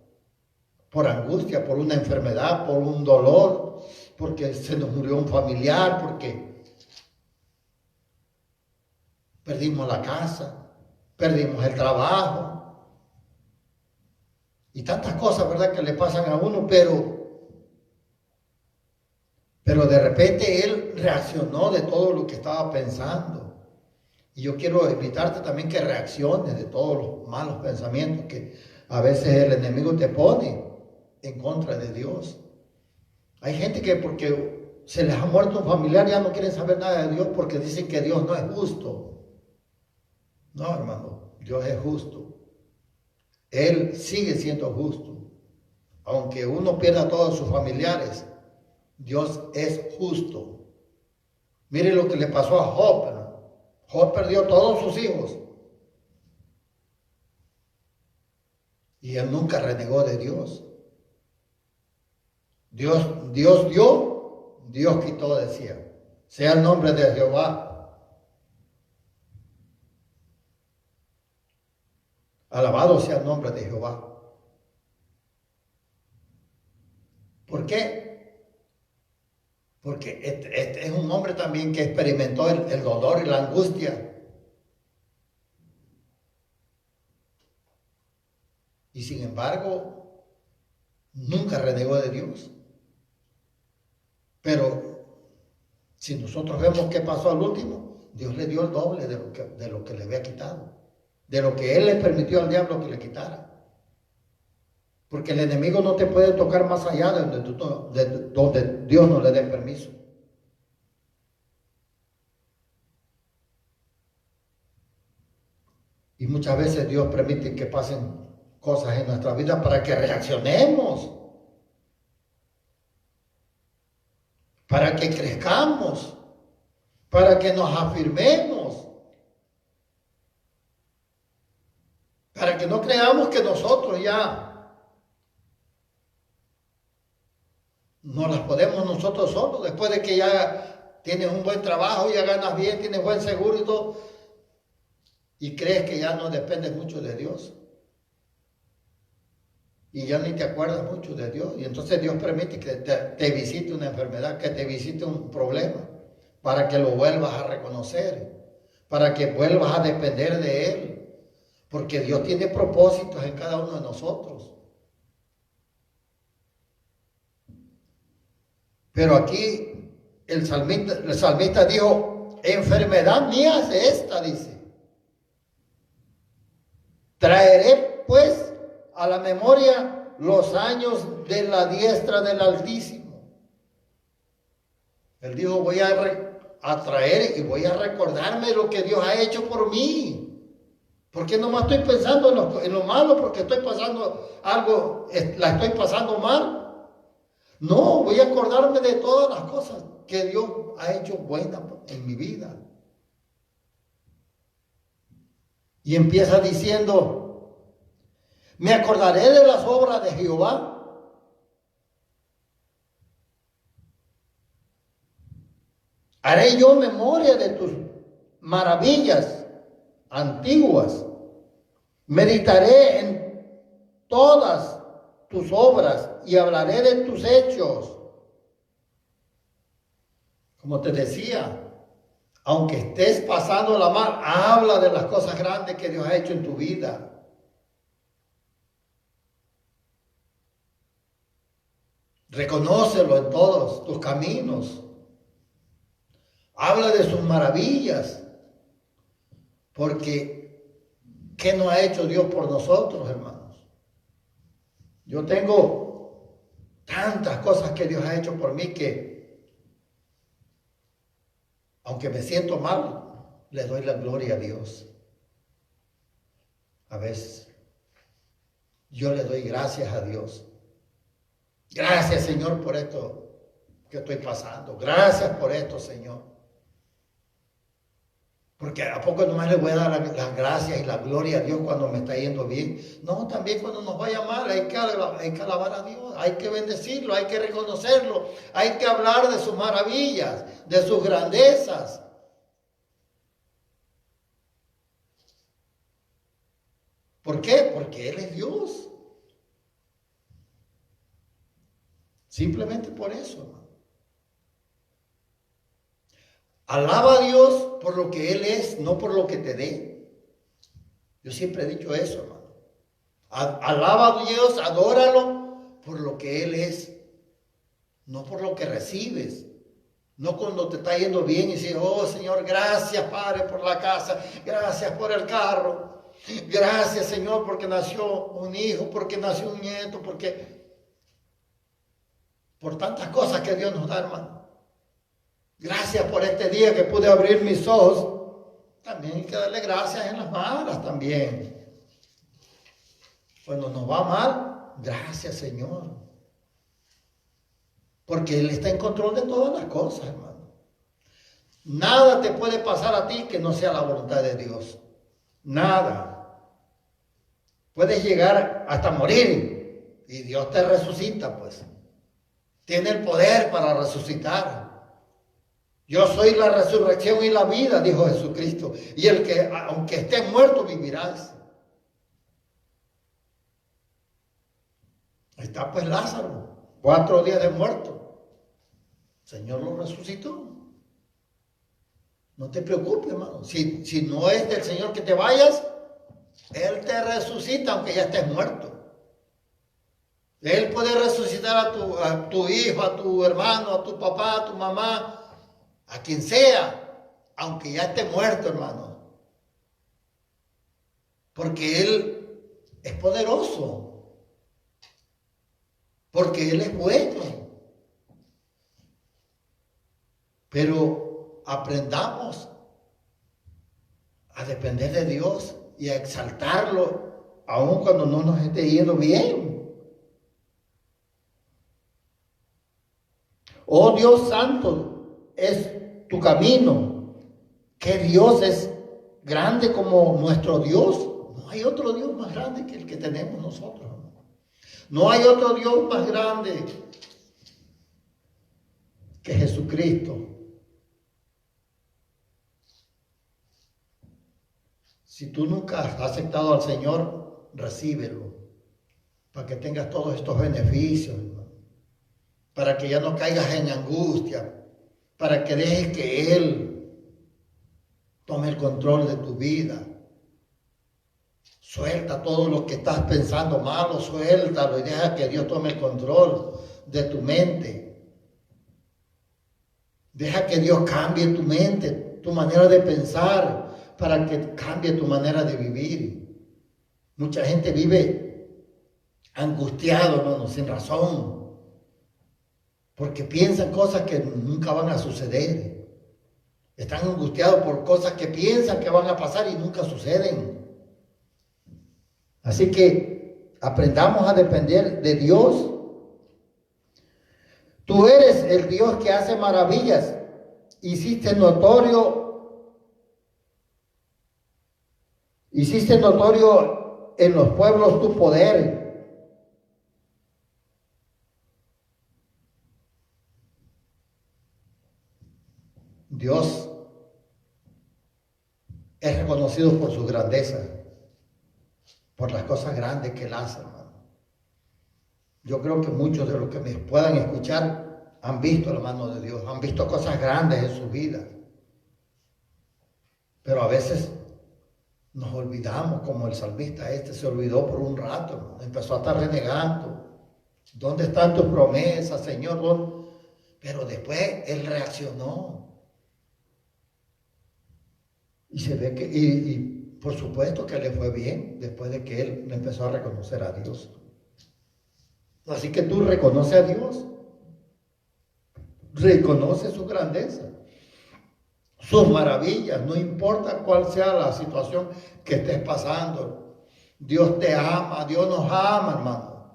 por angustia, por una enfermedad, por un dolor, porque se nos murió un familiar, porque perdimos la casa, perdimos el trabajo. Y tantas cosas, ¿verdad?, que le pasan a uno, pero de repente él reaccionó de todo lo que estaba pensando. Y yo quiero invitarte también que reacciones de todos los malos pensamientos que a veces el enemigo te pone en contra de Dios. Hay gente que porque se les ha muerto un familiar ya no quieren saber nada de Dios porque dicen que Dios no es justo. No, hermano, Dios es justo. Él sigue siendo justo. Aunque uno pierda a todos sus familiares, Dios es justo. Mire lo que le pasó a Job, ¿no? Job perdió todos sus hijos. Y él nunca renegó de Dios. Dios dio, Dios quitó, decía. Sea el nombre de Jehová. Alabado sea el nombre de Jehová. ¿Por qué? Porque este es un hombre también que experimentó el dolor y la angustia. Y sin embargo, nunca renegó de Dios. Pero si nosotros vemos qué pasó al último, Dios le dio el doble de lo que le había quitado. De lo que él le permitió al diablo que le quitara. Porque el enemigo no te puede tocar más allá de donde Dios no le dé permiso. Y muchas veces Dios permite que pasen cosas en nuestra vida para que reaccionemos. Para que crezcamos. Para que nos afirmemos. Para que no creamos que nosotros ya No las podemos nosotros solos, después de que ya tienes un buen trabajo, ya ganas bien, tienes buen seguro y todo, y crees que ya no dependes mucho de Dios. Y ya ni te acuerdas mucho de Dios. Y entonces Dios permite que te visite una enfermedad, que te visite un problema, para que lo vuelvas a reconocer, para que vuelvas a depender de Él. Porque Dios tiene propósitos en cada uno de nosotros. Pero aquí el salmista dijo, enfermedad mía es esta, dice. Traeré pues a la memoria los años de la diestra del Altísimo. Él dijo, voy a traer y voy a recordarme lo que Dios ha hecho por mí. Porque nomás estoy pensando en lo malo, porque estoy pasando algo, la estoy pasando mal. No, voy a acordarme de todas las cosas que Dios ha hecho buenas en mi vida. Y empieza diciendo, me acordaré de las obras de Jehová. Haré yo memoria de tus maravillas antiguas. Meditaré en todas tus obras y hablaré de tus hechos. Como te decía, aunque estés pasando la mal, habla de las cosas grandes que Dios ha hecho en tu vida. Reconócelo en todos tus caminos. Habla de sus maravillas. Porque, ¿qué no ha hecho Dios por nosotros, hermanos? Yo tengo tantas cosas que Dios ha hecho por mí que, aunque me siento mal, le doy la gloria a Dios. A veces, yo le doy gracias a Dios. Gracias, Señor, por esto que estoy pasando. Gracias por esto, Señor. Porque ¿a poco nomás le voy a dar las gracias y la gloria a Dios cuando me está yendo bien? No, también cuando nos vaya mal hay que alabar a Dios, hay que bendecirlo, hay que reconocerlo, hay que hablar de sus maravillas, de sus grandezas. ¿Por qué? Porque Él es Dios. Simplemente por eso, hermano. Alaba a Dios por lo que Él es, no por lo que te dé. Yo siempre he dicho eso, hermano. Alaba a Dios, adóralo por lo que Él es, no por lo que recibes. No cuando te está yendo bien y dices, oh Señor, gracias Padre por la casa, gracias por el carro, gracias Señor porque nació un hijo, porque nació un nieto, por tantas cosas que Dios nos da, hermano. Gracias por este día que pude abrir mis ojos. También hay que darle gracias en las malas también. Cuando nos va mal, gracias Señor. Porque Él está en control de todas las cosas, hermano. Nada te puede pasar a ti que no sea la voluntad de Dios. Nada. Puedes llegar hasta morir y Dios te resucita, pues. Tiene el poder para resucitar. Yo soy la resurrección y la vida, dijo Jesucristo. Y el que, aunque estés muerto, vivirás. Ahí está pues Lázaro, 4 días de muerto. El Señor lo resucitó. No te preocupes, hermano. Si no es del Señor que te vayas, Él te resucita aunque ya estés muerto. Él puede resucitar a tu hijo, a tu hermano, a tu papá, a tu mamá, a quien sea, aunque ya esté muerto, hermano. Porque Él es poderoso. Porque Él es bueno. Pero aprendamos a depender de Dios y a exaltarlo, aun cuando no nos esté yendo bien. Oh Dios santo, es tu camino. Que Dios es grande como nuestro Dios. No hay otro Dios más grande que el que tenemos nosotros. No hay otro Dios más grande. que Jesucristo. Si tú nunca has aceptado al Señor, recíbelo, para que tengas todos estos beneficios, hermano, para que ya no caigas en angustia, para que dejes que Él tome el control de tu vida. Suelta todo lo que estás pensando malo, suéltalo y deja que Dios tome el control de tu mente. Deja que Dios cambie tu mente, tu manera de pensar, para que cambie tu manera de vivir. Mucha gente vive angustiado, hermano, sin razón, porque piensan cosas que nunca van a suceder. Están angustiados por cosas que piensan que van a pasar y nunca suceden. Así que aprendamos a depender de Dios. Tú eres el Dios que hace maravillas. Hiciste notorio en los pueblos tu poder. Dios es reconocido por su grandeza, por las cosas grandes que Él hace, hermano. Yo creo que muchos de los que me puedan escuchar han visto la mano de Dios, han visto cosas grandes en su vida. Pero a veces nos olvidamos, como el salmista se olvidó por un rato, hermano. Empezó a estar renegando. ¿Dónde están tus promesas, Señor? Pero después Él reaccionó. Y se ve que, y por supuesto que le fue bien después de que Él empezó a reconocer a Dios. Así que tú reconoce a Dios. Reconoce su grandeza, sus maravillas, no importa cuál sea la situación que estés pasando. Dios te ama, Dios nos ama, hermano.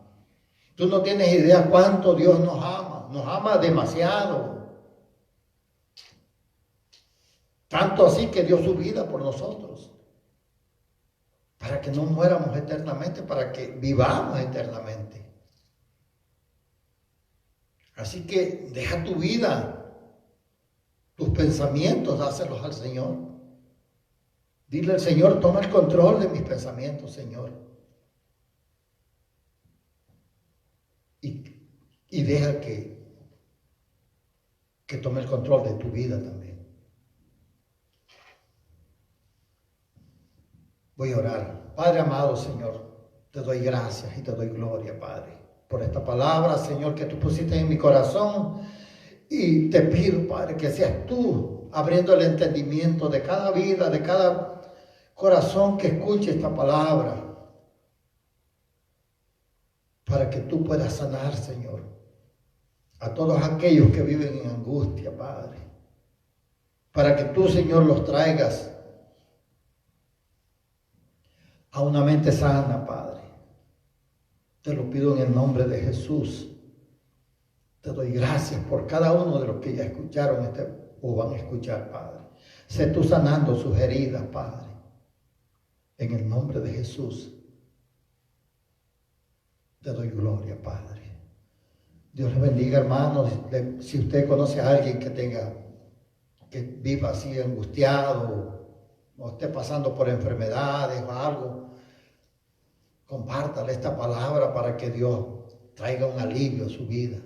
Tú no tienes idea cuánto Dios nos ama demasiado. Tanto así que dio su vida por nosotros, para que no muéramos eternamente, para que vivamos eternamente. Así que deja tu vida, tus pensamientos, dáselos al Señor. Dile al Señor, toma el control de mis pensamientos, Señor. Y deja que tome el control de tu vida también. Voy a orar. Padre amado, Señor, te doy gracias y te doy gloria, Padre, por esta palabra, Señor, que tú pusiste en mi corazón. Y te pido, Padre, que seas tú abriendo el entendimiento de cada vida, de cada corazón que escuche esta palabra, para que tú puedas sanar, Señor, a todos aquellos que viven en angustia, Padre. Para que tú, Señor, los traigas a una mente sana, Padre. Te lo pido en el nombre de Jesús. Te doy gracias por cada uno de los que ya escucharon o van a escuchar, Padre. Sé tú sanando sus heridas, Padre. En el nombre de Jesús. Te doy gloria, Padre. Dios les bendiga, hermanos. Si usted conoce a alguien que viva así angustiado o esté pasando por enfermedades o algo, compártale esta palabra para que Dios traiga un alivio a su vida.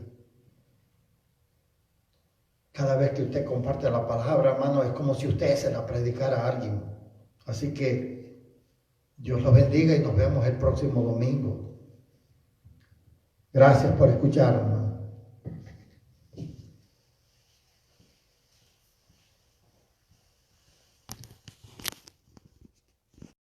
Cada vez que usted comparte la palabra, hermano, es como si usted se la predicara a alguien. Así que Dios los bendiga y nos vemos el próximo domingo. Gracias por escuchar, hermano.